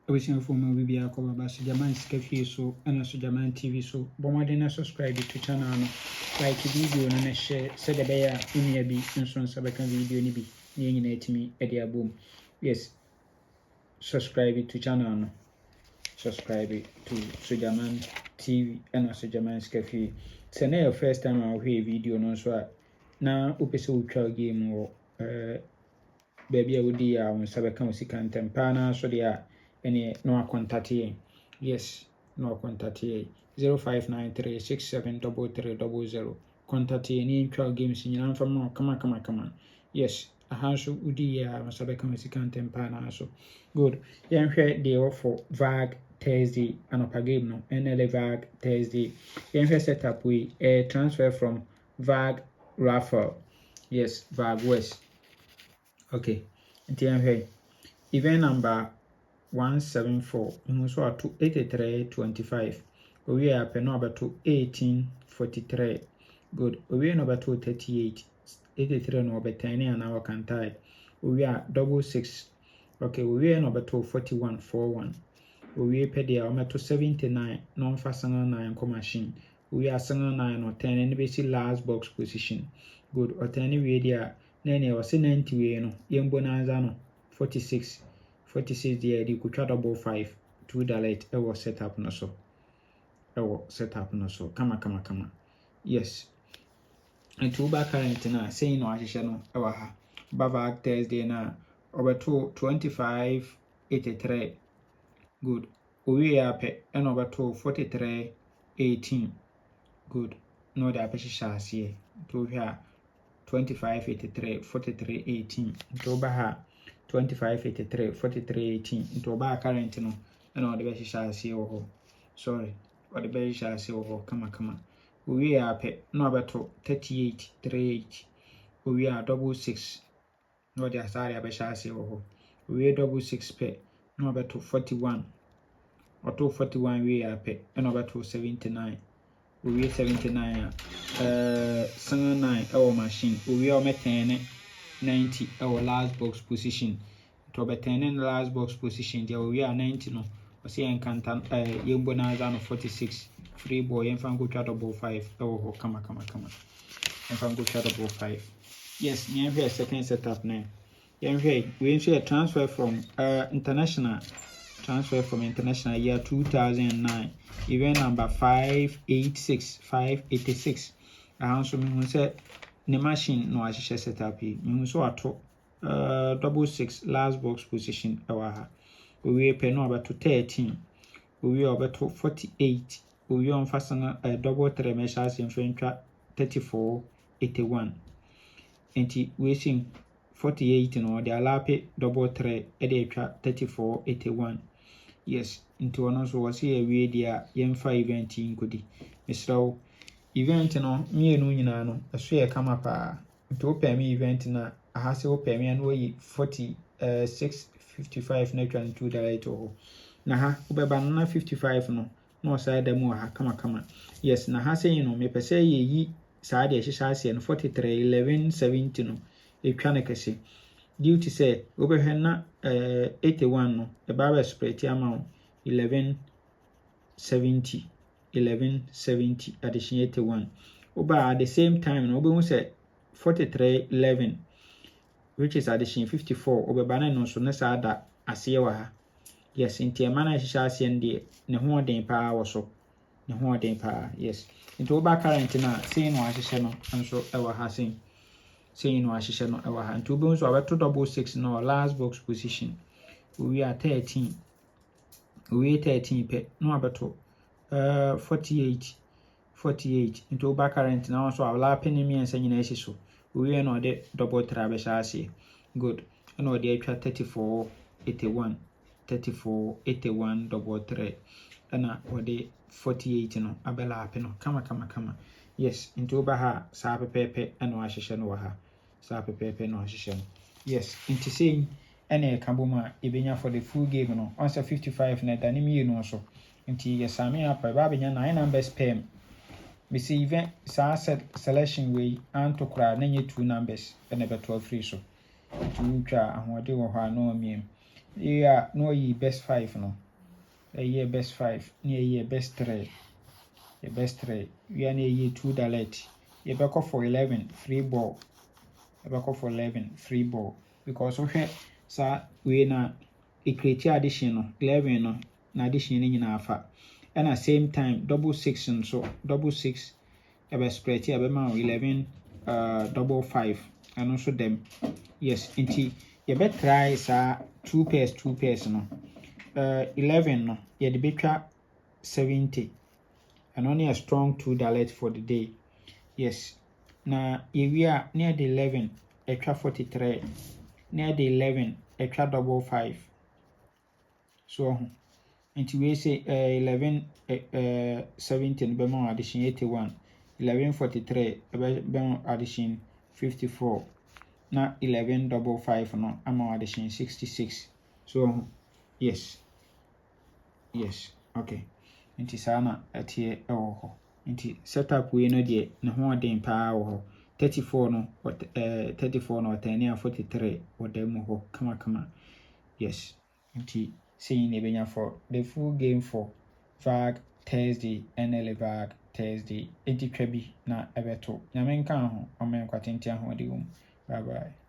Obviously, for me, we are covered by Sujaman Skefi so and Sujaman TV so. Bomardina subscribe to channel, like video and share. Said the bear in your be insurance Sabakan video ni be near to me at your boom. Yes, subscribe to channel. Subscribe to Sujaman TV and Sujaman Skefi. It's your first time I'll hear video no so now upeso utra game or baby I would dear on Sabakan Sikan Tempana so they are. Any no contact yes no contact 0593673300 contact any trial games in from no come on yes a house would masabe come tempana so good yeah they offer Vag Thursday and up game no Nla Vag Thursday yeah set up we a transfer from Vag Raffle yes Vag West okay and event number 174 so at 8325 we are pen number to 1843 good we number 238 83 no be 10 and our can tie we are 66 okay we are number 24141 we pay the number to 79 non fastener 9 machine we are single 9 or 10 and basic last box position good or 10 we there nene was 90 we no bonanza no 46 there you could try double 5 to delete ewo setup no so kama yes and two back current na saying no ahihye no ewa ha Vag Thursday na over 2583 good we are pe and over 4318 good no da pe hihye to here 2583 4318 to ba ha 2583 4318 into ba current no and all the best shall ho sorry or the best shall see ho kama we are pe no about 3838 we are 66 no the sorry I shall see ho we are 66 pe no about 41 or 241 we are pe and about 279 we are 79 79 our machine we are 10 90 our last box position to be 10 in the last box position there we are 90 no we see encantan yembonaza no 46 free boy and fan go try double 5 oh kama and fan go try double 5 yes near here second setup now we see a transfer from international year 2009 event number 586 so me say the machine no ahihye setup here so ato 66 last box position ewa we pay no about to 13 we about to 48 we on fasten double 3 measures in front 3481 and we sing 48 no the alape double 3 e 3481 yes into one so was here we dia yemfa event nkodi misrawo event no me enu nyina no eso ye kama pa into open me event na ahase open me no yi 4655 na 22 direct ho na ha obeba na 55 no no side dem ha kama yes na ha say no me pese ye yi side ye hihya ase no 43 1170 no etwa na kase due to say obehwe na 81 no e ba ba spread amount 1170 addition 81 oba at the same time no obe say 4311 which is addition 54 obeba na no so na sa da ase wa ha yes inti ema na hihya ase ndie ne ho den pa wo so ne ho den pa yes into oba current na say no ahihye no nso e wa ha say no ahihye no e wa ha into obe nso abeto 66 no last box position we are 13 pe no abeto 48 into oba current na so awla penny me ensa nyina ehye so we no de double trabe ase good no de atwa 3481 double 3 na ode 48 no abela ape no kama yes into oba ha sa pepepe no ahihye no wa ha sa pepepe no ahihye no yes into saying ene kaboma ebenya for the full game no on 55 na dani mi no so nti yesame apa ba benya 9 numbers pem we see event sa selection way anto kra na nye 2 numbers ene be 12 free so to twa ahode wo ha no miem Yeah, no ye best 5 no. A year best 5, near year best 3. A best 3. We are near ye 2 dalet. You back off for 11 free ball. You back off for 11 free ball. Because okay, sir, we na a create addition no 11 no na addition in afa. And at same time double 6 and so double 6 ebe spread here ebe 11 double 5 and also them yes inti you bet try sa 2 pairs no 11 no you the betwa 70 and only a strong 2 dalet for the day yes na we are near the 11 extra 43 near the 11 extra double 5 so until we say 11 17 bema addition 81 1143 bema addition 54 na 11 double 5 no ama addition 66 so yes okay nti sana atie ewo ho nti setup we no de ne ho den pa wo ho 34 no 34 no 10 43 wodam ho kama yes nti saying ebenya for the full game for Vag Thursday Nla Vag Thursday enti twa bi na ebeto nyame nka ho amen kwatenti aho de bye bye.